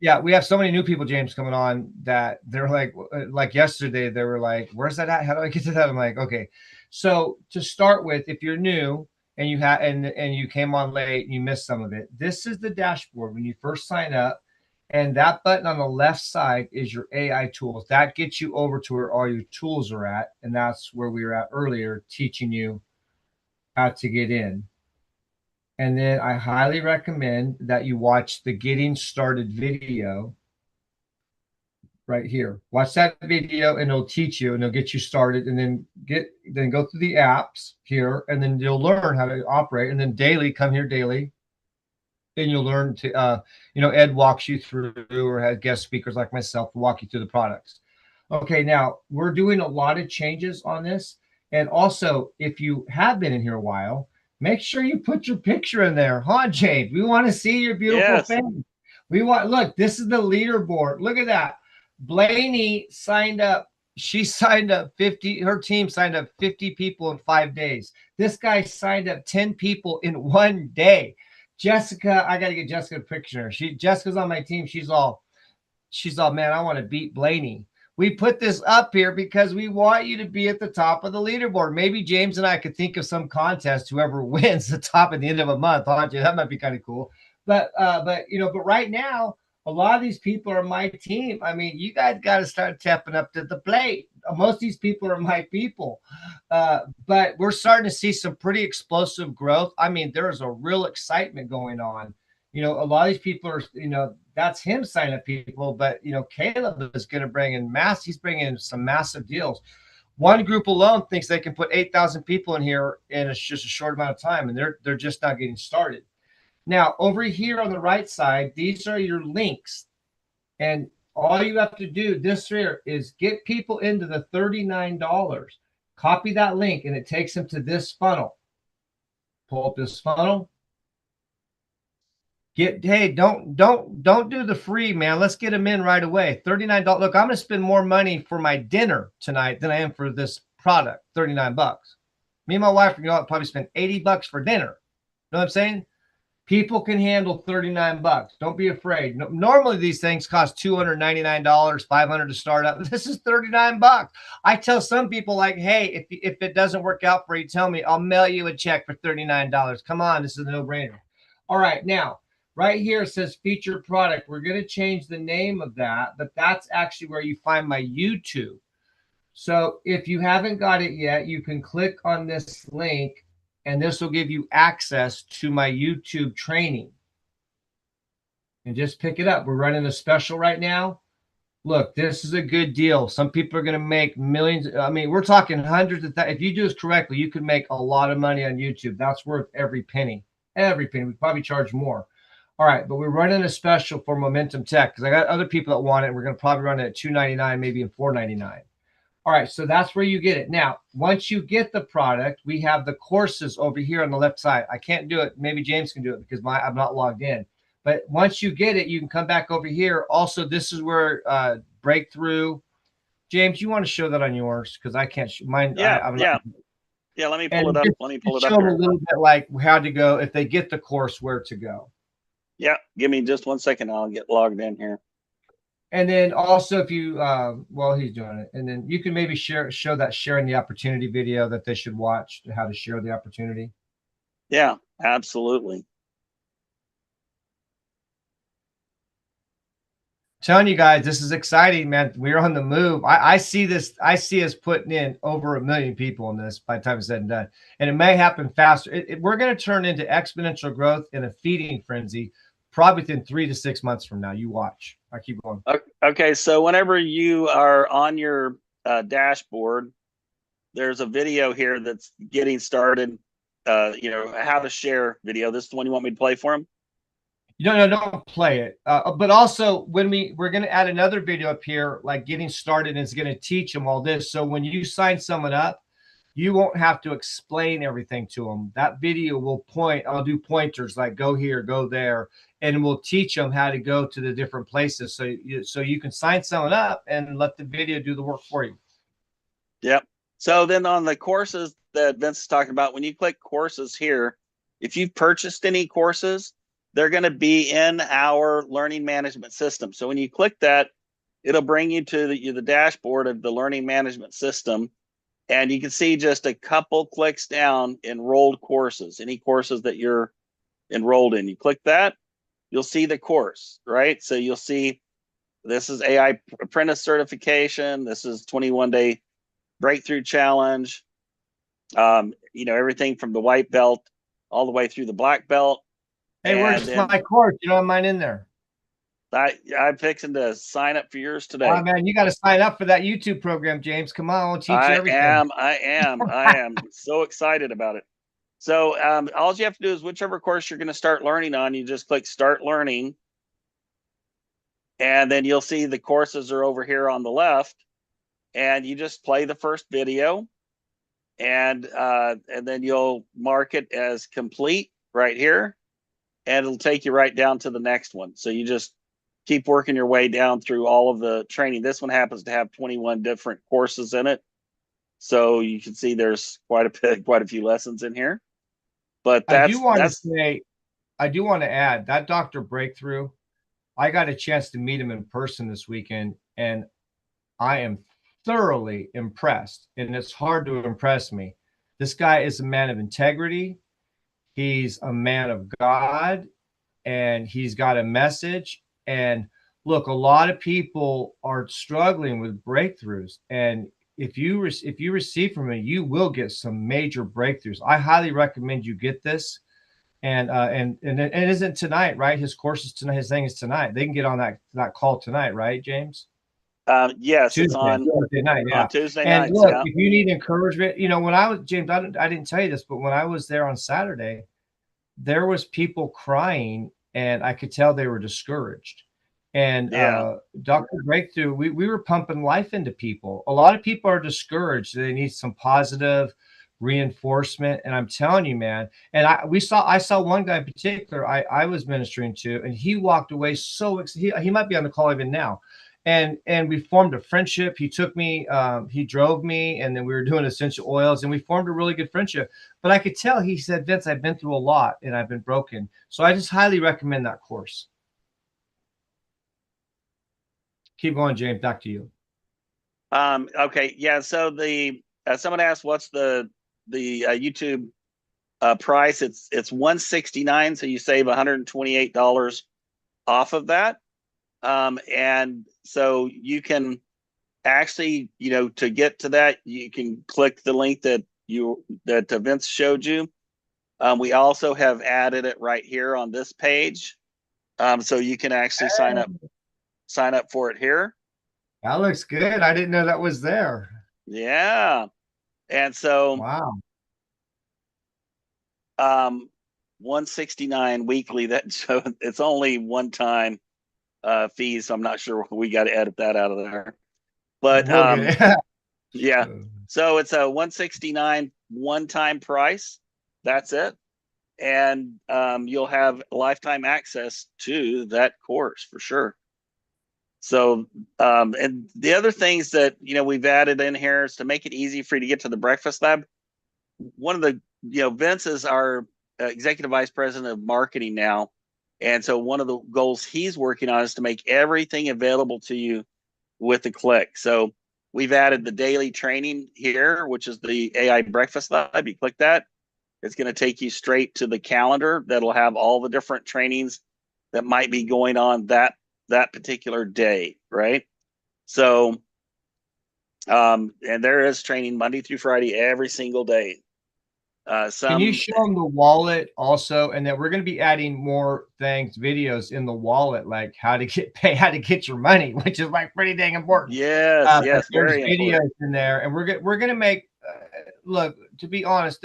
Yeah. we have so many new people, James, coming on that they're like yesterday, they were like, where's that at? How do I get to that? I'm like, okay. So to start with, if you're new and you had and you came on late and you missed some of it, this is the dashboard when you first sign up. And that button on the left side is your AI tools. That gets you over to where all your tools are at. And that's where we were at earlier, teaching you how to get in. And then I highly recommend that you watch the Getting Started video right here. Watch that video and it'll teach you and it'll get you started, and then go through the apps here, and then you'll learn how to operate. And then come here daily. And you'll learn to, Ed walks you through, or has guest speakers like myself to walk you through the products. Okay, now we're doing a lot of changes on this. And also, if you have been in here a while, make sure you put your picture in there, huh, James? We want to see your beautiful face. Look, this is the leaderboard. Look at that. Blaney signed up. She signed up 50, her team signed up 50 people in 5 days. This guy signed up 10 people in 1 day. Jessica, I got to get Jessica a picture. Jessica's on my team. She's all, man, I want to beat Blaney. We put this up here because we want you to be at the top of the leaderboard. Maybe James and I could think of some contest. Whoever wins the top at the end of a month, that might be kind of cool. But right now, a lot of these people are my team. I mean, you guys got to start stepping up to the plate. most of these people are my people. But we're starting to see some pretty explosive growth. I mean, there's a real excitement going on. You know, a lot of these people are, you know, that's him signing up people, but you know, Caleb is going to bring in he's bringing in some massive deals. One group alone thinks they can put 8,000 people in here in just a short amount of time, and they're just not getting started. Now, over here on the right side, these are your links. And all you have to do this here is get people into the $39. Copy that link, and it takes them to this funnel. Pull up this funnel. Don't do the free, man. Let's get them in right away. $39. Look, I'm going to spend more money for my dinner tonight than I am for this product. $39. Me and my wife are going to probably spend $80 for dinner. You know what I'm saying? People can handle $39. Don't be afraid. Normally these things cost $299, $500 to start up. This is $39. I tell some people, like, hey, if it doesn't work out for you, tell me. I'll mail you a check for $39. Come on, this is a no-brainer. All right, now right here it says featured product. We're going to change the name of that, but that's actually where you find my YouTube. So if you haven't got it yet, you can click on this link, and this will give you access to my YouTube training. And just pick it up. We're running a special right now. Look, this is a good deal. Some people are going to make millions. I mean, we're talking hundreds of thousands. If you do this correctly, you can make a lot of money on YouTube. That's worth every penny. Every penny. We probably charge more. All right, but we're running a special for Momentum Tech because I got other people that want it. We're going to probably run it at $299, maybe in $499. All right, so that's where you get it. Now, once you get the product, we have the courses over here on the left side. I can't do it. Maybe James can do it because I'm not logged in. But once you get it, you can come back over here. Also, this is where Breakthrough. James, you want to show that on yours because I can't. Mine. Yeah, yeah. Let me pull it up. Let me pull it up here. here. A little bit like how to go if they get the course, where to go. Yeah, give me just 1 second. I'll get logged in here. And then also if you, well, he's doing it. And then you can maybe show that sharing the opportunity video that they should watch, how to share the opportunity. Yeah, absolutely. Telling you guys, this is exciting, man. We're on the move. I see this. I see us putting in over 1 million people in this by the time it's said and done. And it may happen faster. We're going to turn into exponential growth in a feeding frenzy probably within 3 to 6 months from now. You watch. I keep going. Okay, so whenever you are on your dashboard, there's a video here that's getting started. You know, how to share video. This is the one you want me to play for him? No, don't play it. But also, when we're going to add another video up here, like getting started, is going to teach them all this. So when you sign someone up, you won't have to explain everything to them. That video will point. I'll do pointers like go here, go there, and we'll teach them how to go to the different places. So you can sign someone up and let the video do the work for you. Yep. So then on the courses that Vince is talking about, when you click courses here, if you've purchased any courses, they're going to be in our learning management system. So when you click that, it'll bring you to the dashboard of the learning management system. And you can see just a couple clicks down, enrolled courses, any courses that you're enrolled in. You click that, you'll see the course, right? So you'll see this is AI apprentice certification. This is 21-day breakthrough challenge. You know, everything from the white belt all the way through the black belt. Hey, where's my course? You don't have mine in there. I'm fixing to sign up for yours today. Oh, man, you got to sign up for that YouTube program, James. Come on, I'll teach you everything. I am so excited about it. So all you have to do is whichever course you're going to start learning on, you just click Start Learning. And then you'll see the courses are over here on the left. And you just play the first video. And then you'll mark it as complete right here. And it'll take you right down to the next one. So you just keep working your way down through all of the training. This one happens to have 21 different courses in it. So you can see there's quite a few lessons in here. But I do want to add that Dr. Breakthrough, I got a chance to meet him in person this weekend, and I am thoroughly impressed. And it's hard to impress me. This guy is a man of integrity. He's a man of God, and he's got a message. And look, a lot of people are struggling with breakthroughs, and if you receive from it, you will get some major breakthroughs. I highly recommend you get this. And it isn't tonight, right? His course is tonight. His thing is tonight. They can get on that call tonight, right, James? Yes, Tuesday, it's on Tuesday night, yeah. on Tuesday And nights. look, Yeah. if you need encouragement, when I was James, I didn't tell you this, but when I was there on Saturday, there was people crying, and I could tell they were discouraged. And Yeah. Dr. Breakthrough, we were pumping life into people. A lot of people are discouraged. They need some positive reinforcement. And I'm telling you, man, and I saw one guy in particular I was ministering to, and he walked away he might be on the call even now. And we formed a friendship. He took me, he drove me, and then we were doing essential oils, and we formed a really good friendship. But I could tell, he said, Vince, I've been through a lot and I've been broken. So I just highly recommend that course. Keep going, James. Back to you. Okay. Yeah. So someone asked, what's the YouTube price? It's $169. So you save $128 off of that. And so you can actually, to get to that, you can click the link that Vince showed you. We also have added it right here on this page. So you can actually sign up for it here. That looks good. I didn't know that was there. Yeah. And so wow. 169 weekly, so it's only one time fees. So I'm not sure we got to edit that out of there. But yeah. So it's a 169 one-time price. That's it. And you'll have lifetime access to that course for sure. So, and the other things that, we've added in here is to make it easy for you to get to the Breakfast Lab. One of the, Vince is our executive vice president of marketing now. And so one of the goals he's working on is to make everything available to you with a click. So we've added the daily training here, which is the AI Breakfast Lab. You click that, it's going to take you straight to the calendar that'll have all the different trainings that might be going on that particular day, right? So, and there is training Monday through Friday every single day. Can you show them the wallet also? And then we're going to be adding more videos in the wallet, like how to get your money, which is like pretty dang important. Yes, yes, there's very videos important in there, and we're going to make. Look, to be honest,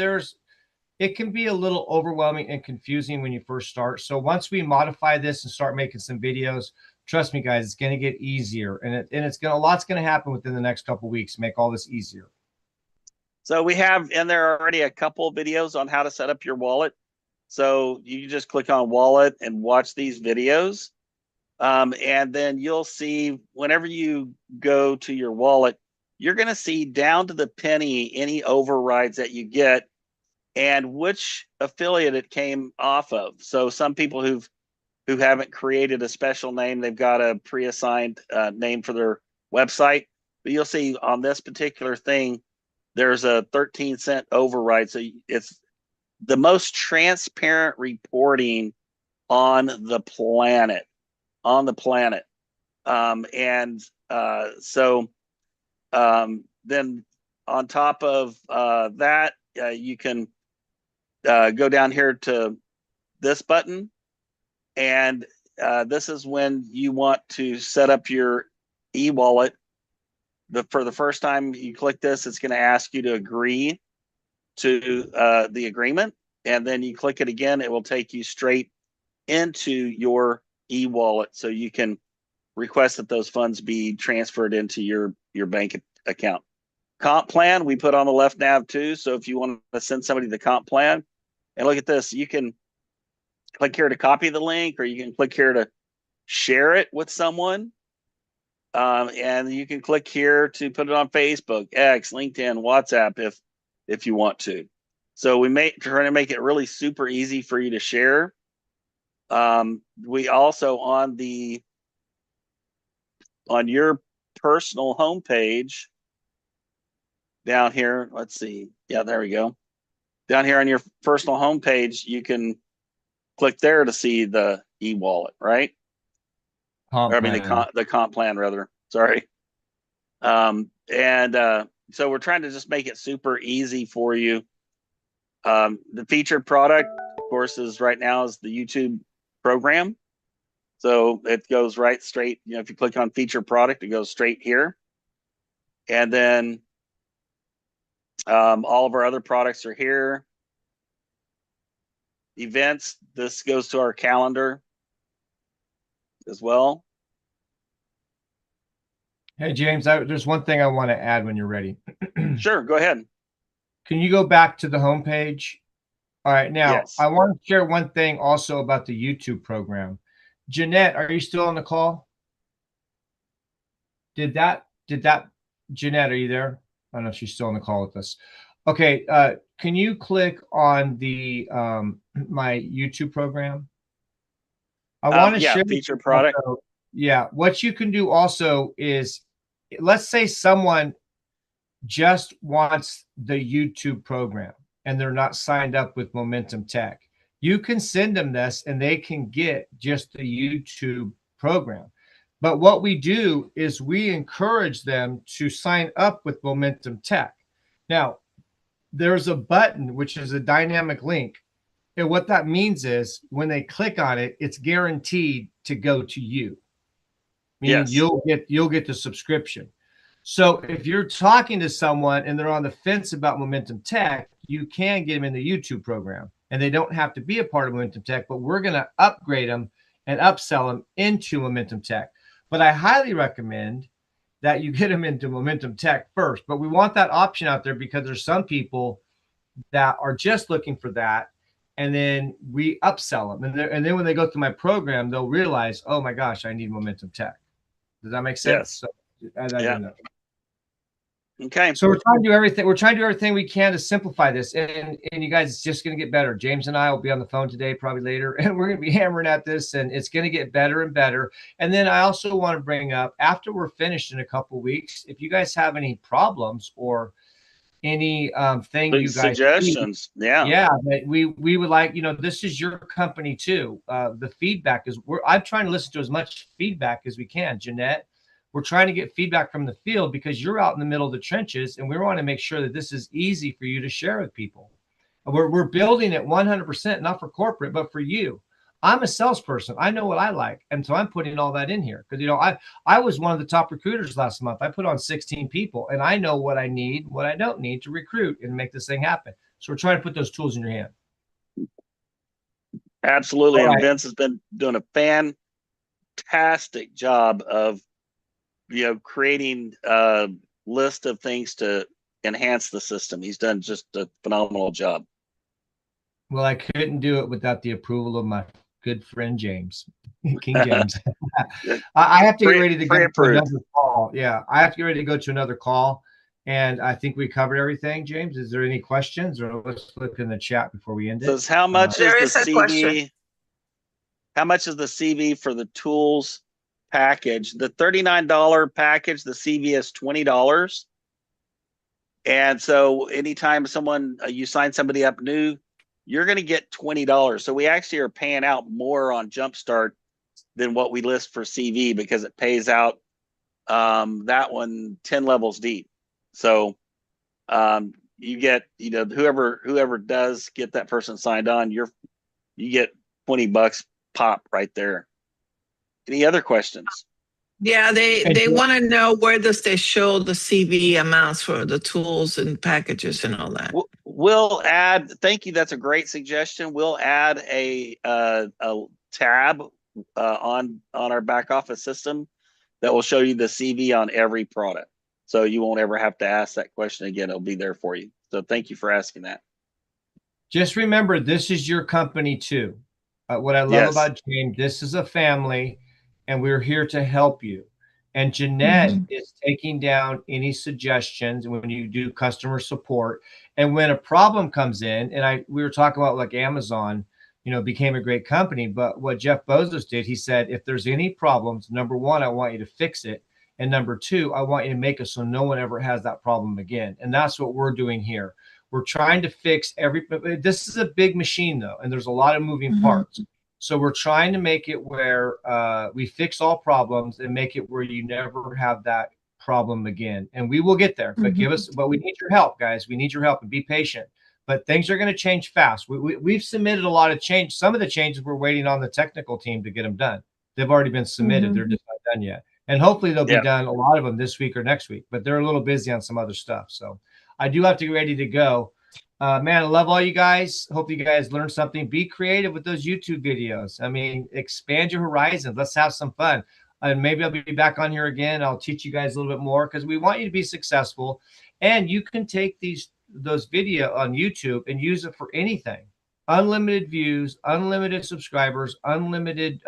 it can be a little overwhelming and confusing when you first start. So once we modify this and start making some videos, trust me, guys, it's going to get easier, and a lot's going to happen within the next couple of weeks to make all this easier. So we have in there already a couple of videos on how to set up your wallet. So you just click on wallet and watch these videos. And then you'll see whenever you go to your wallet, you're going to see down to the penny any overrides that you get and which affiliate it came off of. So some people who haven't created a special name, they've got a pre-assigned name for their website. But you'll see on this particular thing, there's a 13-cent override. So it's the most transparent reporting on the planet. Then on top of that, you can go down here to this button. And this is when you want to set up your e-wallet. For the first time you click this, it's going to ask you to agree to the agreement. And then you click it again, it will take you straight into your e-wallet. So you can request that those funds be transferred into your bank account. Comp plan, we put on the left nav too. So if you want to send somebody the comp plan, and look at this, you can click here to copy the link, or you can click here to share it with someone. And you can click here to put it on Facebook, X, LinkedIn, WhatsApp if you want to. So trying to make it really super easy for you to share. We also on your personal homepage down here, let's see. Yeah, there we go. Down here on your personal homepage, you can click there to see the e-wallet, right? The comp plan rather. Sorry. And so we're trying to just make it super easy for you. The featured product, of course, is right now is the YouTube program. So it goes right straight. You know, if you click on featured product, it goes straight here. And then all of our other products are here. Events, this goes to our calendar as well. Hey, James, there's one thing I want to add when you're ready. Sure, go ahead. Can you go back to the homepage? All right. Now, Yes. I want to share one thing also about the YouTube program. Jeanette, are you still on the call? Jeanette, are you there? I don't know if she's still on the call with us. Okay. Can you click on the my YouTube program? I want to share featured product. Also, yeah. What you can do also is, let's say someone just wants the YouTube program and they're not signed up with Momentum Tech. You can send them this and they can get just the YouTube program. But what we do is we encourage them to sign up with Momentum Tech. Now, there's a button, which is a dynamic link. And what that means is when they click on it, it's guaranteed to go to you. Meaning Yes. you'll get the subscription. So if you're talking to someone and they're on the fence about Momentum Tech, you can get them in the YouTube program and they don't have to be a part of Momentum Tech, but we're going to upgrade them and upsell them into Momentum Tech. But I highly recommend that you get them into Momentum Tech first. But we want that option out there because there's some people that are just looking for that. And then we upsell them. And then when they go through my program, they'll realize, oh my gosh, I need Momentum Tech. Does that make sense? Yes. So, Yeah. Okay. So we're trying to do everything. We're trying to do everything we can to simplify this. And you guys, it's just going to get better. James and I will be on the phone today, probably later, and we're going to be hammering at this, and it's going to get better and better. And then I also want to bring up, after we're finished in a couple of weeks, if you guys have any problems or any thing you guys suggestions, yeah, we would like, this is your company too. The feedback is I'm trying to listen to as much feedback as we can. Jeanette, we're trying to get feedback from the field because you're out in the middle of the trenches, and we want to make sure that this is easy for you to share with people. We're building it 100%, not for corporate, but for you. I'm a salesperson. I know what I like. And so I'm putting all that in here because, I was one of the top recruiters last month. I put on 16 people and I know what I need, what I don't need to recruit and make this thing happen. So we're trying to put those tools in your hand. Absolutely. All And right. Vince has been doing a fantastic job of, creating a list of things to enhance the system. He's done just a phenomenal job. Well, I couldn't do it without the approval of my good friend, James, King James. I have to get ready to go to another call. Yeah, I have to get ready to go to another call. And I think we covered everything, James. Is there any questions, or let's look in the chat before we end it? Says, how much There is the is a CV? question. How much is the CV for the tools package? The $39 package, the CV is $20. And so anytime someone, you sign somebody up new, you're going to get $20. So we actually are paying out more on Jumpstart than what we list for CV because it pays out that one 10 levels deep. So you get, whoever does get that person signed on, you get $20 pop right there. Any other questions? Yeah, they want to know, where does they show the CV amounts for the tools and packages and all that? We'll add, thank you. That's a great suggestion. We'll add a tab on our back office system that will show you the CV on every product. So you won't ever have to ask that question again. It'll be there for you. So thank you for asking that. Just remember, this is your company too. What I love about James, this is a family, and we're here to help you. And Jeanette is taking down any suggestions when you do customer support. And when a problem comes in, and we were talking about like Amazon, became a great company. But what Jeff Bezos did, he said, if there's any problems, number one, I want you to fix it. And number two, I want you to make it so no one ever has that problem again. And that's what we're doing here. We're trying to fix this is a big machine though, and there's a lot of moving parts. So we're trying to make it where we fix all problems and make it where you never have that problem again, and we will get there. But but we need your help, guys. We need your help, and be patient. But things are going to change fast. We've submitted a lot of change. Some of the changes we're waiting on the technical team to get them done. They've already been submitted. They're just not done yet. And hopefully they'll be done, a lot of them this week or next week. But they're a little busy on some other stuff. So I do have to get ready to go. Man, I love all you guys. Hope you guys learned something. Be creative with those YouTube videos. I mean, expand your horizons. Let's have some fun. And maybe I'll be back on here again. I'll teach you guys a little bit more because we want you to be successful. And you can take those video on YouTube and use it for anything. Unlimited views, unlimited subscribers, unlimited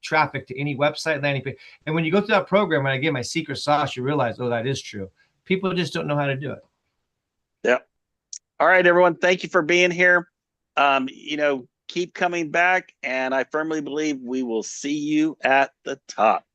traffic to any website, landing page. And when you go through that program, when I give my secret sauce, you realize, oh, that is true. People just don't know how to do it. Yep. All right, everyone. Thank you for being here. Keep coming back, and I firmly believe we will see you at the top.